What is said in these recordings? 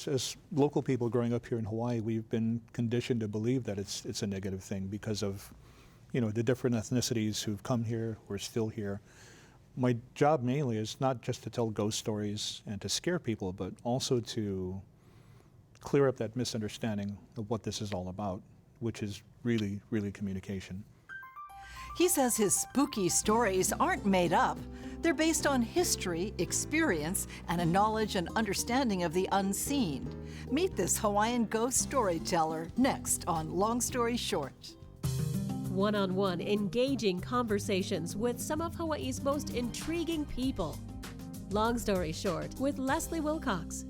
As local people growing up here in Hawaii, we've been conditioned to believe that it's a negative thing because of, the different ethnicities who've come here, who are still here. My job mainly is not just to tell ghost stories and to scare people, but also to clear up that misunderstanding of what this is all about, which is really, really communication. He says his spooky stories aren't made up. They're based on history, experience, and a knowledge and understanding of the unseen. Meet this Hawaiian ghost storyteller next on Long Story Short. One-on-one engaging conversations with some of Hawaii's most intriguing people. Long Story Short with Leslie Wilcox.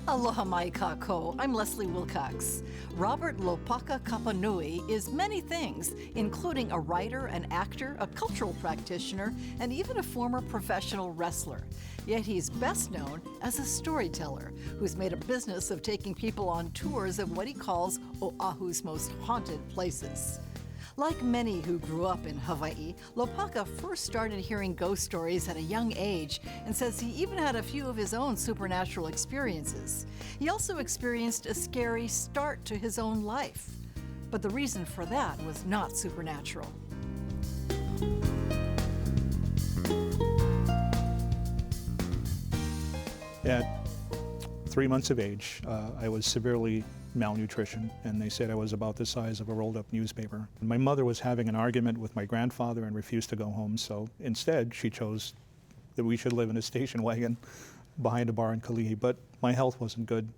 Aloha mai kako. I'm Leslie Wilcox. Robert Lopaka Kapanui is many things, including a writer, an actor, a cultural practitioner, and even a former professional wrestler. Yet he's best known as a storyteller who's made a business of taking people on tours of what he calls Oʻahu's most haunted places. Like many who grew up in Hawaii, Lopaka first started hearing ghost stories at a young age and says he even had a few of his own supernatural experiences. He also experienced a scary start to his own life. But the reason for that was not supernatural. At 3 months of age, I was severely malnutrition, and they said I was about the size of a rolled-up newspaper. My mother was having an argument with my grandfather and refused to go home, so instead she chose that we should live in a station wagon behind a bar in Kalihi, but my health wasn't good,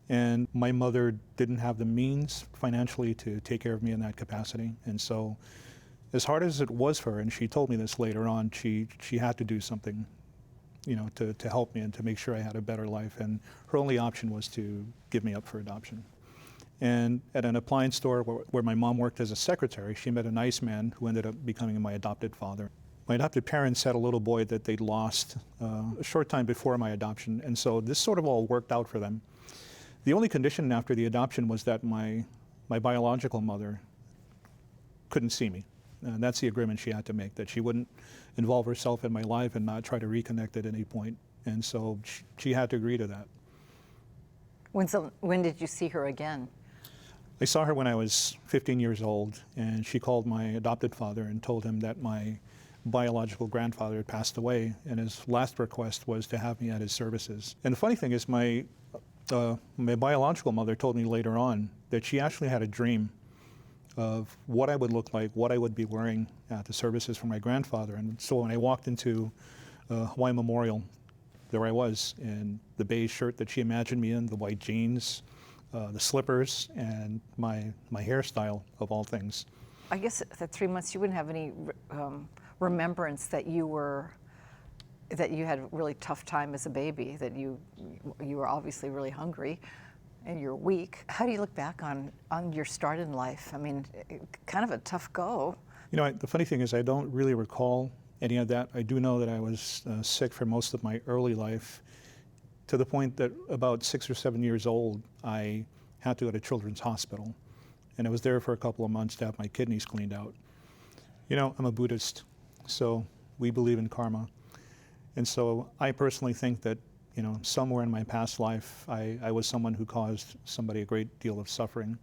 and my mother didn't have the means financially to take care of me in that capacity, and so as hard as it was for her, and she told me this later on, she had to do something to help me and to make sure I had a better life. And her only option was to give me up for adoption. And at an appliance store where my mom worked as a secretary, she met a nice man who ended up becoming my adopted father. My adopted parents had a little boy that they'd lost a short time before my adoption, and so this sort of all worked out for them. The only condition after the adoption was that my biological mother couldn't see me. And that's the agreement she had to make, that she wouldn't involve herself in my life and not try to reconnect at any point. And so she had to agree to that. When did you see her again? I saw her when I was 15 years old, and she called my adopted father and told him that my biological grandfather had passed away, and his last request was to have me at his services. And the funny thing is, my biological mother told me later on that she actually had a dream of what I would look like, what I would be wearing at the services for my grandfather. And so when I walked into Hawaii Memorial, there I was in the beige shirt that she imagined me in, the white jeans, the slippers, and my hairstyle of all things. I guess at 3 months you wouldn't have any remembrance that you had a really tough time as a baby, that you were obviously really hungry and you're weak. How do you look back on your start in life? I mean, kind of a tough go. The funny thing is I don't really recall any of that. I do know that I was sick for most of my early life, to the point that about 6 or 7 years old, I had to go to Children's Hospital. And I was there for a couple of months to have my kidneys cleaned out. I'm a Buddhist, so we believe in karma. And so I personally think that somewhere in my past life, I was someone who caused somebody a great deal of suffering.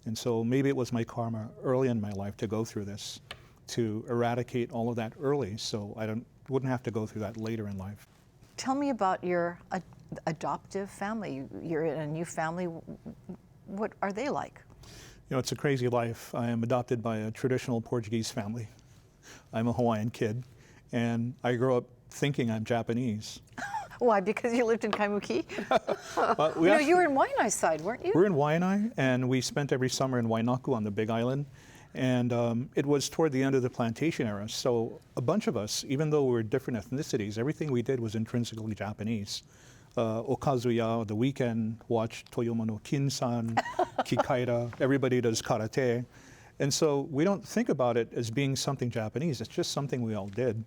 And so maybe it was my karma early in my life to go through this, to eradicate all of that early so I wouldn't have to go through that later in life. Tell me about your adoptive family. You're in a new family. What are they like? It's a crazy life. I am adopted by a traditional Portuguese family. I'm a Hawaiian kid, and I grew up thinking I'm Japanese. Why? Because you lived in Kaimuki? You were in Waianae side, weren't you? We're in Waianae, and we spent every summer in Wainaku on the Big Island. And it was toward the end of the plantation era, so a bunch of us, even though we were different ethnicities, everything we did was intrinsically Japanese. Okazuya, the weekend, watch Toyoma no Kin-san, Kikaira, everybody does karate. And so we don't think about it as being something Japanese, it's just something we all did.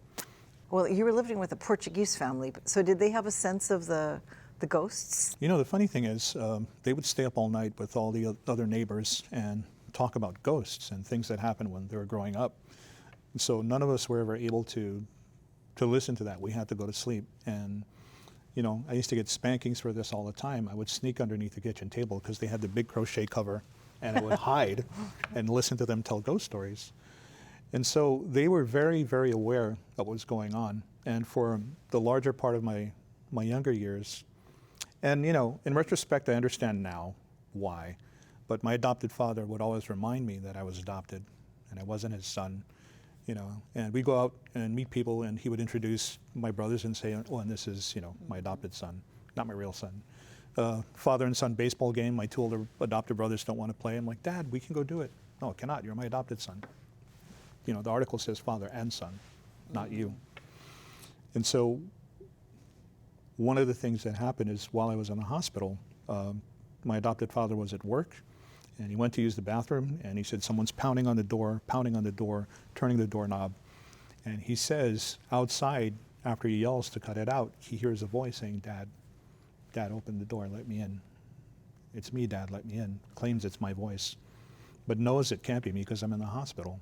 Well, you were living with a Portuguese family, so did they have a sense of the ghosts? The funny thing is, they would stay up all night with all the other neighbors and talk about ghosts and things that happened when they were growing up. So none of us were ever able to listen to that. We had to go to sleep. And You know, I used to get spankings for this all the time. I would sneak underneath the kitchen table because they had the big crochet cover, and I would hide and listen to them tell ghost stories. And so they were very, very aware of what was going on. And for the larger part of my younger years, and you know, in retrospect, I understand now why, but my adopted father would always remind me that I was adopted and I wasn't his son, you know. And we'd go out and meet people, and he would introduce my brothers and say, oh, and this is, you know, my adopted son, not my real son. Father and son baseball game, my two older adopted brothers don't want to play. I'm like, Dad, we can go do it. No, I cannot, you're my adopted son. You know, the article says father and son, not you. And so one of the things that happened is while I was in the hospital, my adopted father was at work, and he went to use the bathroom, and he said, someone's pounding on the door, turning the doorknob. And he says outside, after he yells to cut it out, he hears a voice saying, Dad, open the door, let me in. It's me, Dad, let me in. Claims it's my voice, but knows it can't be me because I'm in the hospital.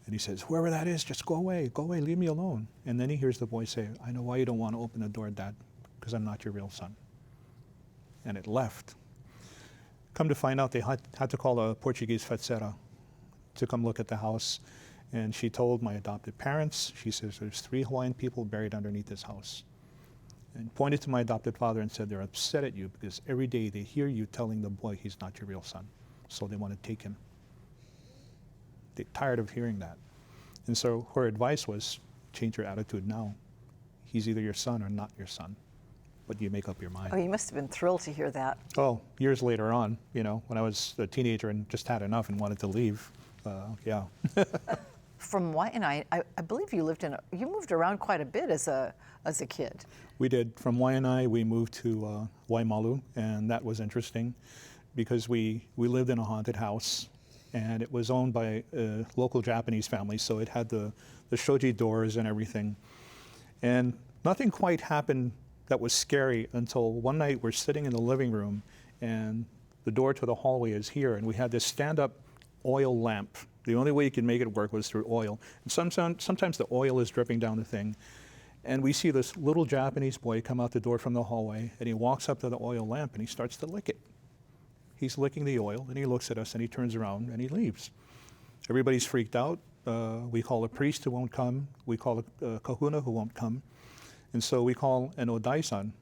And he says, whoever that is, just go away, leave me alone. And then he hears the voice say, I know why you don't want to open the door, Dad, because I'm not your real son. And it left. Come to find out, they had to call a Portuguese feiticeira to come look at the house. And she told my adopted parents, she says, there's 3 Hawaiian people buried underneath this house. And pointed to my adopted father and said, they're upset at you because every day they hear you telling the boy he's not your real son. So they want to take him. They're tired of hearing that. And so her advice was, change your attitude now. He's either your son or not your son, but you make up your mind. Oh, you must have been thrilled to hear that. Oh, years later on, you know, when I was a teenager and just had enough and wanted to leave, yeah. From Waianae, I believe you moved around quite a bit as a kid. We did. From Waianae, we moved to Waimalu, and that was interesting because we lived in a haunted house, and it was owned by a local Japanese family, so it had the shoji doors and everything. And nothing quite happened that was scary until one night we're sitting in the living room, and the door to the hallway is here, and we had this stand-up oil lamp. The only way you could make it work was through oil. And sometimes the oil is dripping down the thing. And we see this little Japanese boy come out the door from the hallway, and he walks up to the oil lamp and he starts to lick it. He's licking the oil, and he looks at us, and he turns around and he leaves. Everybody's freaked out. We call a priest who won't come. We call a kahuna who won't come. And so we call an odai-san,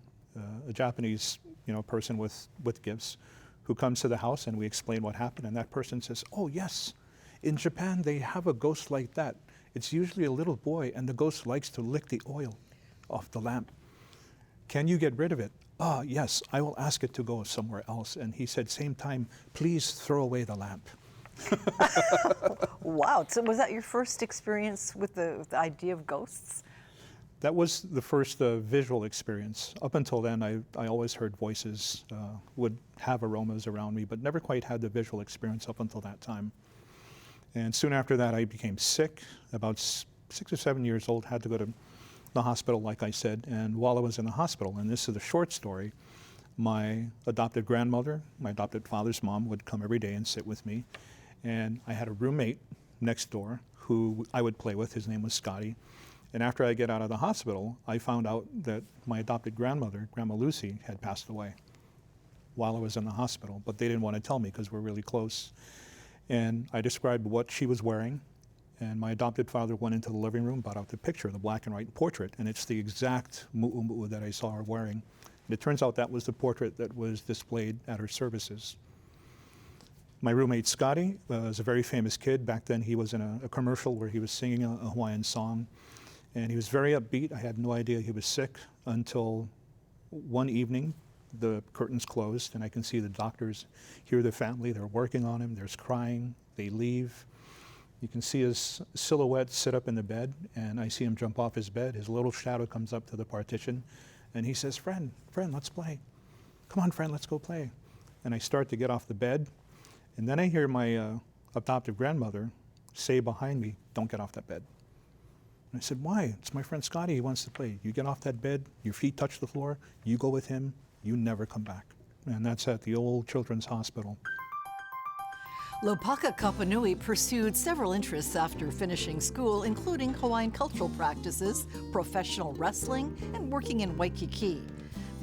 a Japanese person with gifts, who comes to the house, and we explain what happened. And that person says, oh, yes, in Japan they have a ghost like that. It's usually a little boy, and the ghost likes to lick the oil off the lamp. Can you get rid of it? Yes, I will ask it to go somewhere else. And he said, same time, please throw away the lamp. Wow, so was that your first experience with the idea of ghosts? That was the first visual experience. Up until then, I always heard voices, would have aromas around me, but never quite had the visual experience up until that time. And soon after that, I became sick, about 6 or 7 years old, had to go to the hospital, like I said. And while I was in the hospital, and this is a short story, my adopted grandmother, my adopted father's mom, would come every day and sit with me. And I had a roommate next door who I would play with. His name was Scotty. And after I get out of the hospital, I found out that my adopted grandmother, Grandma Lucy, had passed away while I was in the hospital. But they didn't want to tell me because we're really close. And I described what she was wearing, and my adopted father went into the living room, brought out the picture, the black and white portrait, and it's the exact mu'umu'u that I saw her wearing. And it turns out that was the portrait that was displayed at her services. My roommate Scotty was a very famous kid. Back then he was in a commercial where he was singing a Hawaiian song, and he was very upbeat. I had no idea he was sick until one evening. The curtains closed, and I can see the doctors, hear the family, they're working on him, there's crying, they leave. You can see his silhouette sit up in the bed, and I see him jump off his bed. His little shadow comes up to the partition, and he says, friend, let's play. Come on, friend, let's go play. And I start to get off the bed, and then I hear my adoptive grandmother say behind me, don't get off that bed. And I said, why? It's my friend Scotty, he wants to play. You get off that bed, your feet touch the floor, you go with him, you never come back. And that's at the old children's hospital. Lopaka Kapanui pursued several interests after finishing school, including Hawaiian cultural practices, professional wrestling, and working in Waikiki.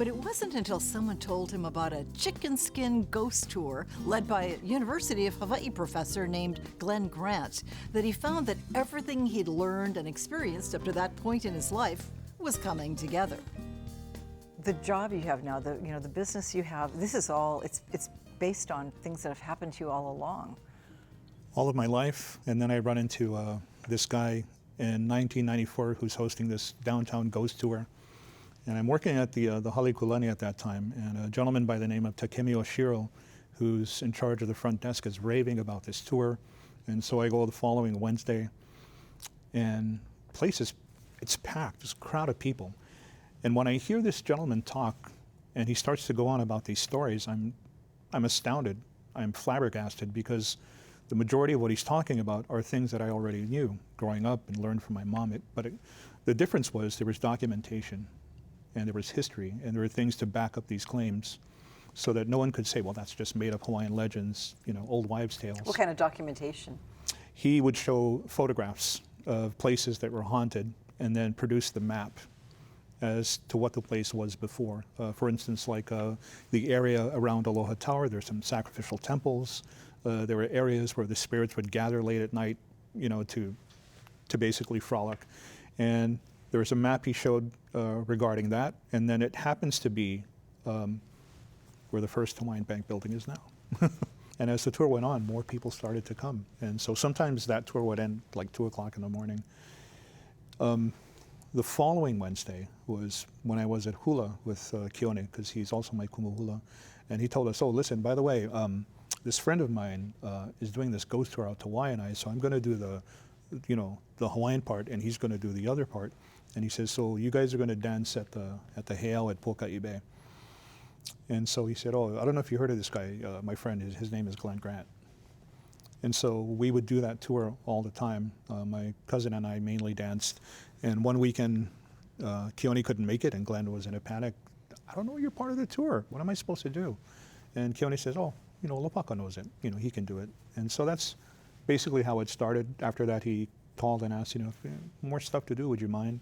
But it wasn't until someone told him about a chicken skin ghost tour led by a University of Hawaii professor named Glen Grant that he found that everything he'd learned and experienced up to that point in his life was coming together. The job you have now, the business you have, this is all, it's based on things that have happened to you all along. All of my life, and then I run into this guy in 1994 who's hosting this downtown ghost tour. And I'm working at the Halekulani at that time, and a gentleman by the name of Takemi Oshiro, who's in charge of the front desk, is raving about this tour. And so I go the following Wednesday, and it's packed, this crowd of people. And when I hear this gentleman talk, and he starts to go on about these stories, I'm astounded, I'm flabbergasted, because the majority of what he's talking about are things that I already knew growing up and learned from my mom. The difference was there was documentation, and there was history, and there were things to back up these claims so that no one could say, well, that's just made up Hawaiian legends, old wives' tales. What kind of documentation? He would show photographs of places that were haunted and then produce the map as to what the place was before. For instance, like the area around Aloha Tower, there's some sacrificial temples. There were areas where the spirits would gather late at night, to basically frolic. And there was a map he showed regarding that, and then it happens to be where the first Hawaiian Bank building is now. And as the tour went on, more people started to come. And so sometimes that tour would end like 2 o'clock in the morning. The following Wednesday was when I was at Hula with Keone, because he's also my kumuhula. And he told us, oh, listen, by the way, this friend of mine is doing this ghost tour out to Waianae, so I'm going to do the Hawaiian part, and he's going to do the other part. And he says, so you guys are going to dance at the heiau at Poka'ibe. And so he said, oh, I don't know if you heard of this guy, my friend, his name is Glen Grant. And so we would do that tour all the time. My cousin and I mainly danced. And one weekend, Keone couldn't make it, and Glen was in a panic. I don't know, you're part of the tour. What am I supposed to do? And Keone says, oh, Lopaka knows it. He can do it. And so that's basically how it started. After that, he called and asked, if more stuff to do, would you mind?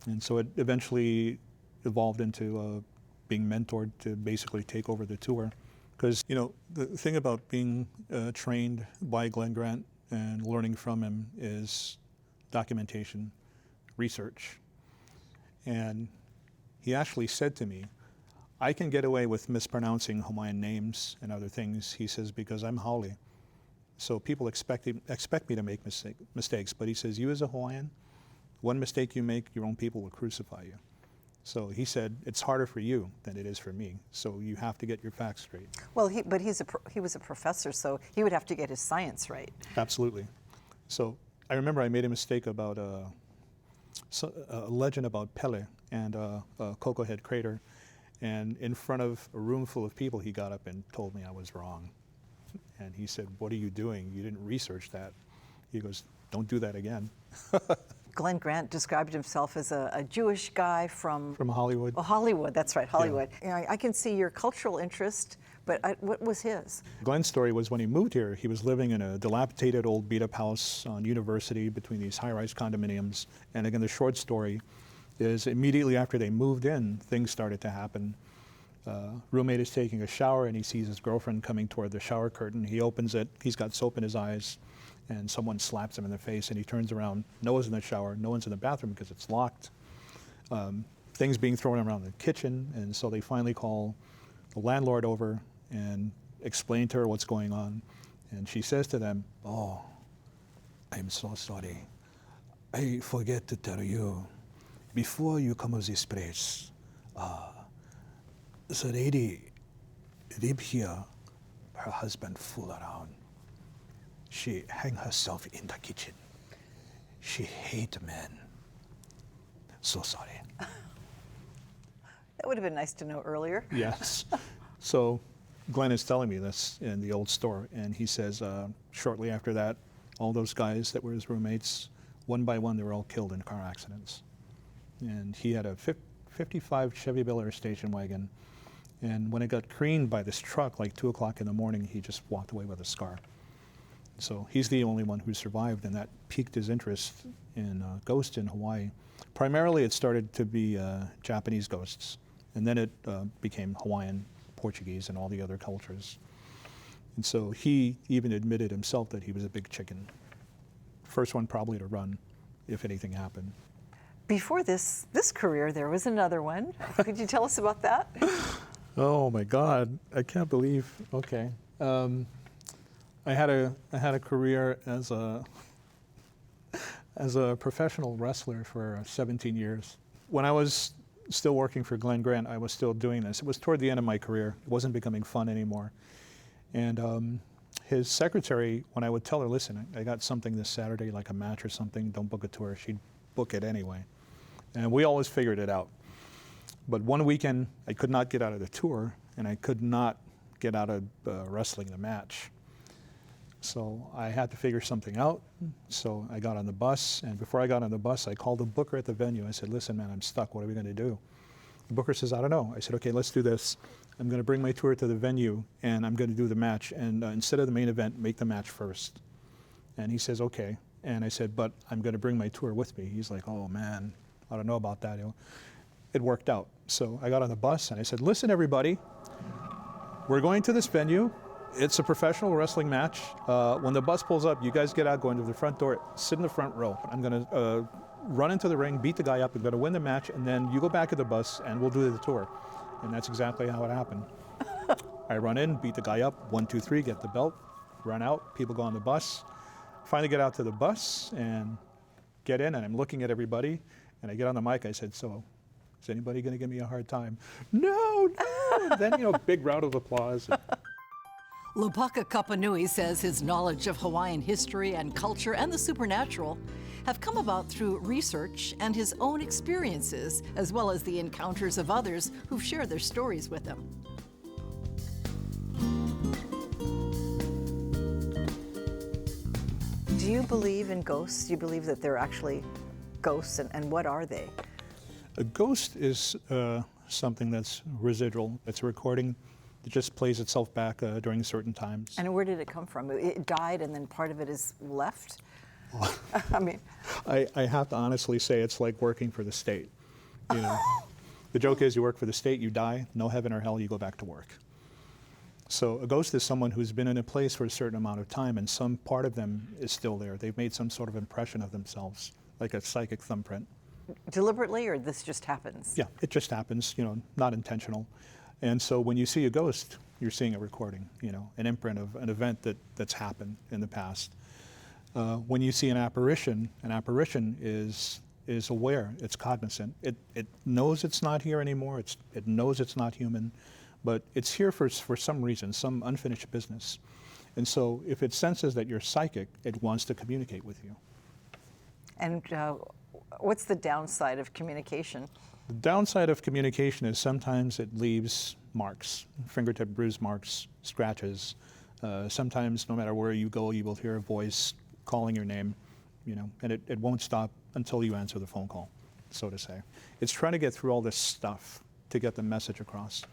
And so it eventually evolved into being mentored to basically take over the tour. Because, the thing about being trained by Glen Grant and learning from him is documentation, research. And he actually said to me, I can get away with mispronouncing Hawaiian names and other things, he says, because I'm Haole. So people expect me to make mistakes. But he says, you as a Hawaiian, one mistake you make, your own people will crucify you. So he said, it's harder for you than it is for me. So you have to get your facts straight. Well, he was a professor, so he would have to get his science right. Absolutely. So I remember I made a mistake about a legend about Pele and Koko Head Crater. And in front of a room full of people, he got up and told me I was wrong. And he said, what are you doing? You didn't research that. He goes, don't do that again. Glen Grant described himself as a Jewish guy from Hollywood. Oh, Hollywood, that's right, Hollywood. Yeah. I can see your cultural interest, but what was his? Glen's story was when he moved here, he was living in a dilapidated old beat-up house on University between these high-rise condominiums. And again, the short story is immediately after they moved in, things started to happen. Roommate is taking a shower and he sees his girlfriend coming toward the shower curtain. He opens it, he's got soap in his eyes, and someone slaps him in the face, and he turns around. No one's in the shower, no one's in the bathroom because it's locked. Things being thrown around the kitchen, and so they finally call the landlord over and explain to her what's going on. And she says to them, oh, I'm so sorry. I forget to tell you, before you come to this place, the lady live here, her husband fool around. She hang herself in the kitchen. She hate men. So sorry. That would have been nice to know earlier. Yes. So Glen is telling me this in the old store, and he says shortly after that, all those guys that were his roommates, one by one, they were all killed in car accidents. And he had a 55 Chevy Bel Air station wagon, and when it got creamed by this truck, like 2 o'clock in the morning, he just walked away with a scar. So he's the only one who survived, and that piqued his interest in ghosts in Hawaii. Primarily, it started to be Japanese ghosts, And then it became Hawaiian, Portuguese, and all the other cultures. And so he even admitted himself that he was a big chicken. First one probably to run if anything happened. Before this career, there was another one. Could you tell us about that? Oh my God, I can't believe, okay. I had a career as a professional wrestler for 17 years. When I was still working for Glen Grant, I was still doing this. It was toward the end of my career. It wasn't becoming fun anymore. And his secretary, when I would tell her, listen, I got something this Saturday, like a match or something, don't book a tour, she'd book it anyway. And we always figured it out. But one weekend, I could not get out of the tour, and I could not get out of wrestling the match. So I had to figure something out. So I got on the bus, and before I got on the bus, I called the booker at the venue. I said, listen, man, I'm stuck. What are we going to do? The booker says, I don't know. I said, okay, let's do this. I'm going to bring my tour to the venue, and I'm going to do the match. And instead of the main event, make the match first. And he says, okay. And I said, but I'm going to bring my tour with me. He's like, oh, man, I don't know about that. It worked out. So I got on the bus, and I said, listen, everybody, we're going to this venue. It's a professional wrestling match. When the bus pulls up, you guys get out, go into the front door, sit in the front row. I'm going to run into the ring, beat the guy up, I'm going to win the match, and then you go back to the bus, and we'll do the tour. And that's exactly how it happened. I run in, beat the guy up, 1, 2, 3, get the belt, run out, people go on the bus. Finally get out to the bus and get in, and I'm looking at everybody, and I get on the mic, I said, so, is anybody going to give me a hard time? No, no! And then, big round of applause. Lopaka Kapanui says his knowledge of Hawaiian history and culture and the supernatural have come about through research and his own experiences, as well as the encounters of others who've shared their stories with him. Do you believe in ghosts? Do you believe that they're actually ghosts, and what are they? A ghost is something that's residual. It's a recording that just plays itself back during certain times. And where did it come from? It died and then part of it is left? I mean, I have to honestly say it's like working for the state. The joke is you work for the state, you die, no heaven or hell, you go back to work. So a ghost is someone who's been in a place for a certain amount of time, and some part of them is still there. They've made some sort of impression of themselves, like a psychic thumbprint. Deliberately, or this just happens? Yeah, it just happens, not intentional. And so when you see a ghost, you're seeing a recording, an imprint of an event that's happened in the past. When you see an apparition is aware, it's cognizant. It knows it's not here anymore, it knows it's not human, but it's here for some reason, some unfinished business. And so if it senses that you're psychic, it wants to communicate with you. And what's the downside of communication? The downside of communication is sometimes it leaves marks, fingertip bruise marks, scratches. Sometimes no matter where you go, you will hear a voice calling your name, and it won't stop until you answer the phone call, so to say. It's trying to get through all this stuff to get the message across.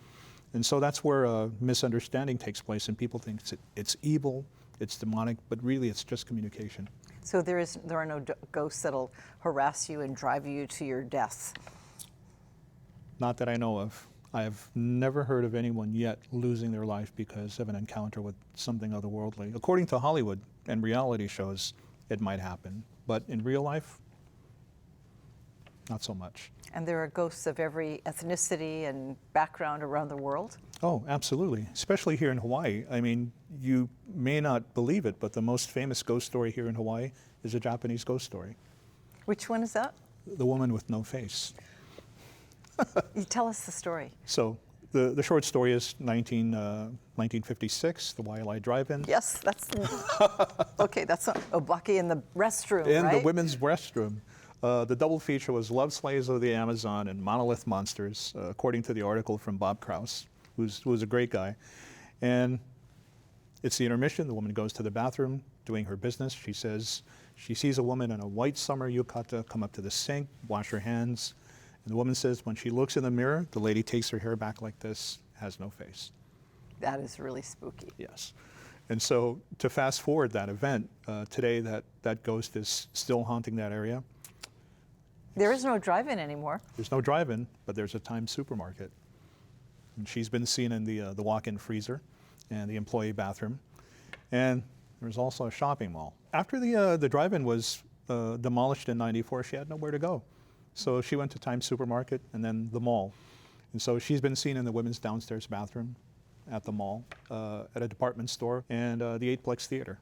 And so that's where a misunderstanding takes place, and people think it's evil, it's demonic, but really it's just communication. So there are no ghosts that'll harass you and drive you to your death? Not that I know of. I have never heard of anyone yet losing their life because of an encounter with something otherworldly. According to Hollywood and reality shows, it might happen. But in real life, not so much. And there are ghosts of every ethnicity and background around the world? Oh, absolutely. Especially here in Hawaii. I mean, you may not believe it, but the most famous ghost story here in Hawaii is a Japanese ghost story. Which one is that? The woman with no face. You tell us the story. So the short story is 1956, the Waialae Drive-In. Yes, that's okay. That's Obake in the restroom, in right? the women's restroom. The double feature was Love Slaves of the Amazon and Monolith Monsters, according to the article from Bob Krause, who was a great guy. And it's the intermission. The woman goes to the bathroom doing her business. She says she sees a woman in a white summer yukata come up to the sink, wash her hands. And the woman says when she looks in the mirror, the lady takes her hair back like this, has no face. That is really spooky. Yes. And so to fast forward that event, today that ghost is still haunting that area. There is no drive-in anymore. There's no drive-in, but there's a Times supermarket. And she's been seen in the walk-in freezer and the employee bathroom. And there's also a shopping mall. After the drive-in was demolished in '94, she had nowhere to go. So she went to Times Supermarket and then the mall. And so she's been seen in the women's downstairs bathroom, at the mall, at a department store, and the Eightplex Theater.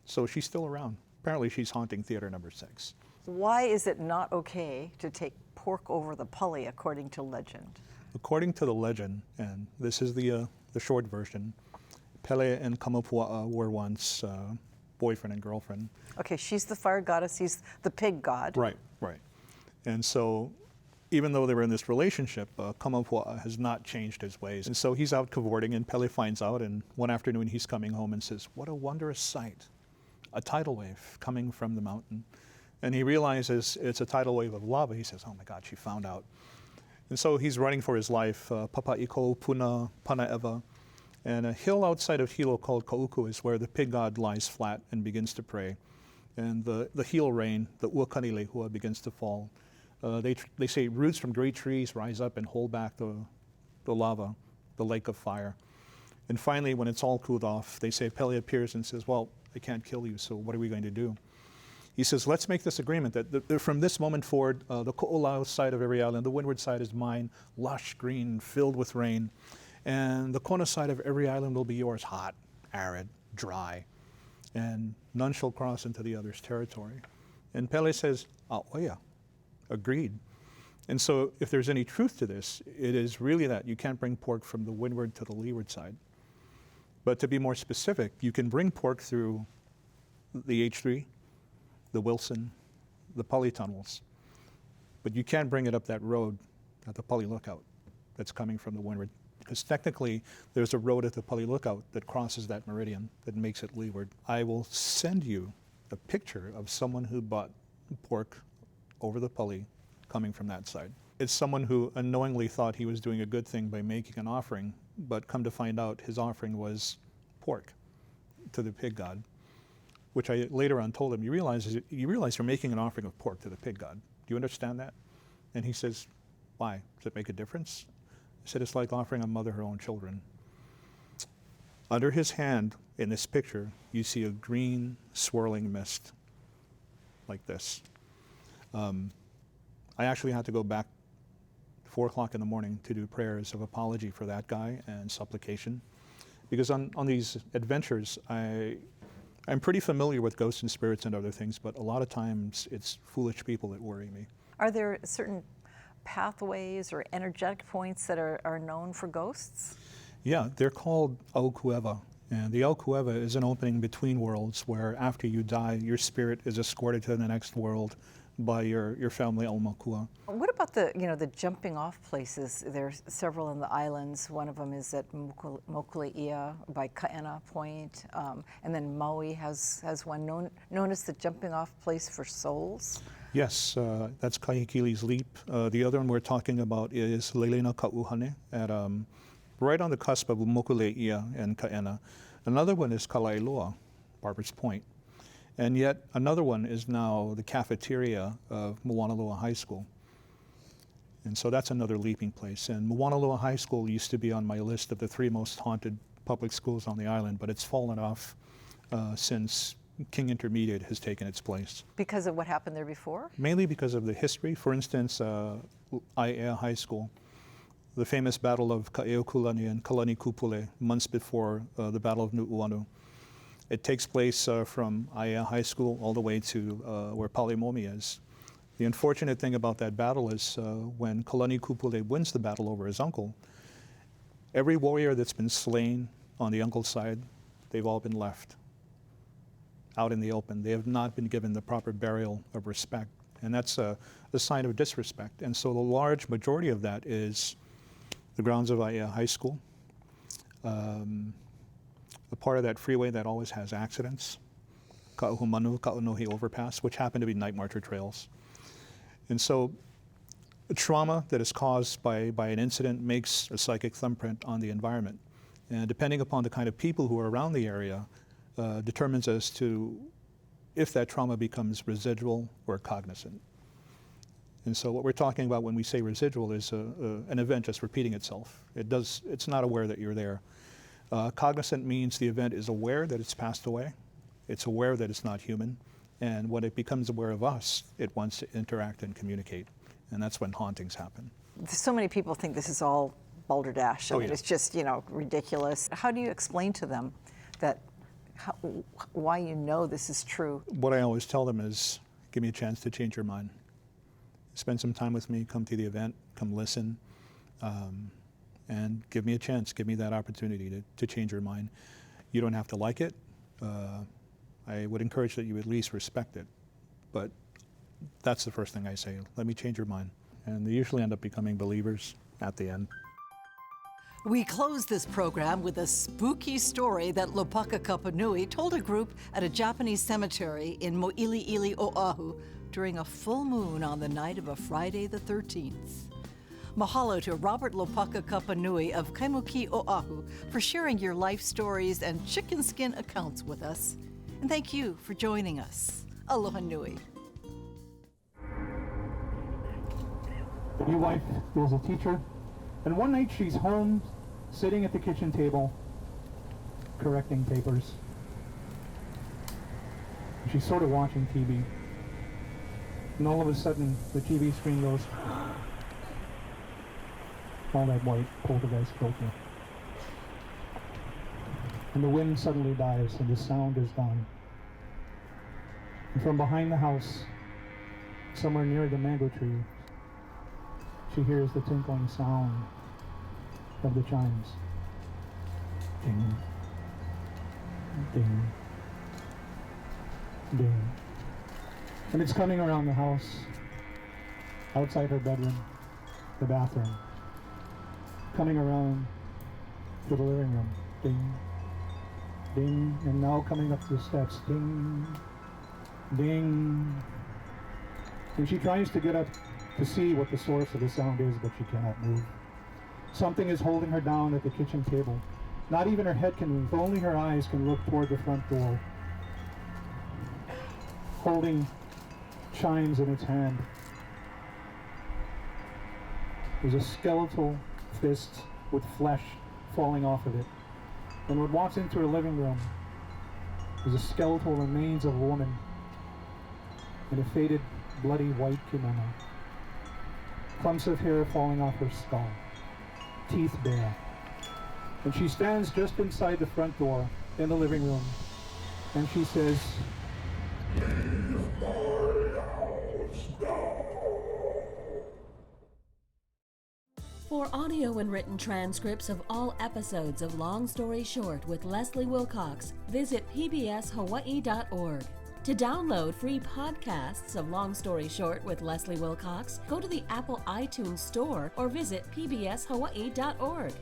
So she's still around. Apparently she's haunting theater number 6. Why is it not okay to take pork over the puli, according to legend? According to the legend, and this is the short version, Pele and Kamapua'a were once boyfriend and girlfriend. Okay, she's the fire goddess, he's the pig god. Right, right. And so even though they were in this relationship, Kamapua'a has not changed his ways. And so he's out cavorting, and Pele finds out, and one afternoon he's coming home and says, "What a wondrous sight, a tidal wave coming from the mountain." And he realizes it's a tidal wave of lava. He says, "Oh my God, she found out." And so he's running for his life, Papa'iko, Puna, Panaeva. And a hill outside of Hilo called Ka'uku is where the pig god lies flat and begins to pray. And the heel rain, the Uakanilehua, begins to fall. They say roots from great trees rise up and hold back the lava, the lake of fire. And finally, when it's all cooled off, they say Pele appears and says, "Well, I can't kill you, so what are we going to do?" He says, "Let's make this agreement that from this moment forward, the Ko'olau side of every island, the windward side is mine, lush, green, filled with rain. And the Kona side of every island will be yours, hot, arid, dry. And none shall cross into the other's territory." And Pele says, "Oia," agreed. And so if there's any truth to this, it is really that you can't bring pork from the windward to the leeward side. But to be more specific, you can bring pork through the H3, the Wilson, the Pali tunnels, but you can't bring it up that road at the Pali Lookout that's coming from the windward, because technically there's a road at the Pali Lookout that crosses that meridian that makes it leeward. I will send you a picture of someone who bought pork over the Pali coming from that side. It's someone who unknowingly thought he was doing a good thing by making an offering, but come to find out his offering was pork to the pig god, which I later on told him, you realize you're making an offering of pork to the pig god. Do you understand that? And he says, "Why? Does it make a difference?" I said, "It's like offering a mother her own children." Under his hand, in this picture, you see a green swirling mist like this. I actually had to go back 4 o'clock in the morning to do prayers of apology for that guy and supplication, because on these adventures, I'm pretty familiar with ghosts and spirits and other things, but a lot of times it's foolish people that worry me. Are there certain pathways or energetic points that are known for ghosts? Yeah, they're called aukueva. And the aukueva is an opening between worlds where after you die, your spirit is escorted to the next world by your family aumakua. What about the jumping off places? There's several in the islands. One of them is at Mokuleia by Kaena Point, and then Maui has one known as the jumping off place for souls. Yes, that's Kahikili's Leap. The other one we're talking about is Lelena Ka'uhane at right on the cusp of Mokuleia and Kaena. Another one is Kalailoa, Barbers Point. And yet another one is now the cafeteria of Moanaloa High School. And so that's another leaping place. And Moanaloa High School used to be on my list of the 3 most haunted public schools on the island, but it's fallen off since King Intermediate has taken its place. Because of what happened there before? Mainly because of the history. For instance, Aiea High School, the famous battle of Kaeokulani and Kalani Kupule months before the Battle of Nu'uanu. It takes place from Aiea High School all the way to where Palimomi is. The unfortunate thing about that battle is when Kalani Kupule wins the battle over his uncle, every warrior that's been slain on the uncle's side, they've all been left out in the open. They have not been given the proper burial of respect. And that's a sign of disrespect. And so the large majority of that is the grounds of Aiea High School, a part of that freeway that always has accidents, Ka'uhumanu, Ka'unohi overpass, which happen to be night marcher trails. And so the trauma that is caused by an incident makes a psychic thumbprint on the environment. And depending upon the kind of people who are around the area, determines as to if that trauma becomes residual or cognizant. And so what we're talking about when we say residual is an event just repeating itself. It's not aware that you're there. Cognizant means the event is aware that it's passed away. It's aware that it's not human. And when it becomes aware of us, it wants to interact and communicate. And that's when hauntings happen. So many people think this is all balderdash. I mean, yeah. it's just, ridiculous. How do you explain to them that why you know this is true? What I always tell them is, give me a chance to change your mind. Spend some time with me, come to the event, come listen, and give me a chance, give me that opportunity to change your mind. You don't have to like it. I would encourage that you at least respect it. But that's the first thing I say, let me change your mind. And they usually end up becoming believers at the end. We close this program with a spooky story that Lopaka Kapanui told a group at a Japanese cemetery in Mo'iliili, Oʻahu, during a full moon on the night of a Friday the 13th. Mahalo to Robert Lopaka Kapanui of Kaimuki, Oʻahu, for sharing your life stories and chicken skin accounts with us. And thank you for joining us. Aloha nui. The new wife is a teacher, and one night she's home, sitting at the kitchen table, correcting papers. She's sort of watching TV. And all of a sudden, the TV screen goes, all that white poltergeist filter. And the wind suddenly dies, and the sound is gone. And from behind the house, somewhere near the mango tree, she hears the tinkling sound of the chimes. Ding, ding, ding. And it's coming around the house, outside her bedroom, the bathroom, coming around to the living room. Ding, ding, and now coming up the steps. Ding, ding. And she tries to get up to see what the source of the sound is, but she cannot move. Something is holding her down at the kitchen table. Not even her head can move, only her eyes can look toward the front door. Holding chimes in its hand. There's a skeletal fist with flesh falling off of it. And when it walks into her living room, there's a skeletal remains of a woman in a faded, bloody white kimono. Clumps of hair falling off her skull. Teeth bare. And she stands just inside the front door in the living room, and she says, For audio and written transcripts of all episodes of Long Story Short with Leslie Wilcox, visit pbshawaii.org. To download free podcasts of Long Story Short with Leslie Wilcox, go to the Apple iTunes Store or visit pbshawaii.org.